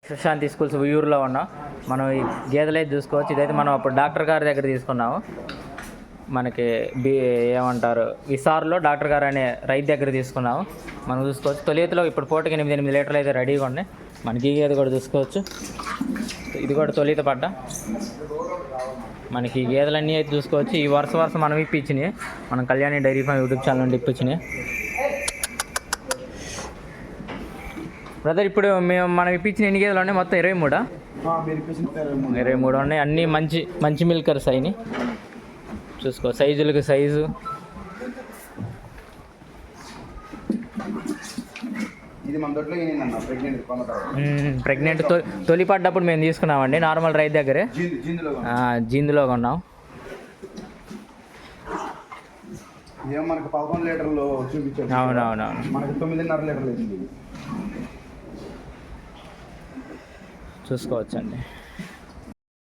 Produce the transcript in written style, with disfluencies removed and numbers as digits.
Prashanti schools ఉయ్యూరులో ఉన్నాం. మనం ఈ గేదెలు అయితే చూసుకోవచ్చు. ఇదైతే మనం అప్పుడు డాక్టర్ గారి దగ్గర తీసుకున్నాము. మనకి ఏమంటారు విసార్లో డాక్టర్ గారు అనే రైతు దగ్గర తీసుకున్నాము. మనం చూసుకోవచ్చు తొలితలో ఇప్పుడు పూటకి 8 లీటర్లు అయితే రెడీగా ఉన్నాయి. మనకి ఈ గేదె కూడా చూసుకోవచ్చు. ఇది కూడా తొలిత పడ్డ. మనకి ఈ గేదెలన్నీ అయితే చూసుకోవచ్చు. ఈ వరుస మనం ఇప్పించినాయి. మనం Kalyani dairy farm YouTube channel నుండి ఇప్పించినాయి. బ్రదర్ ఇప్పుడు మనం ఇప్పించిన ఎన్ని గేదెలు ఉన్నాయి? మొత్తం 23. 23 ఉన్నాయి. అన్నీ మంచి మిల్కర్స్ అయినాయి. చూసుకో సైజులకు సైజు. ప్రెగ్నెంట్ తొలి పడ్డప్పుడు మేము తీసుకున్నామండి. నార్మల్ రైతు దగ్గరే జీందులో కొన్నాం. మనకు 11 లీటర్లు చూపించారు. అవునవునవును. మనకు 9.5 లీటర్లు చూసుకోవచ్చండి.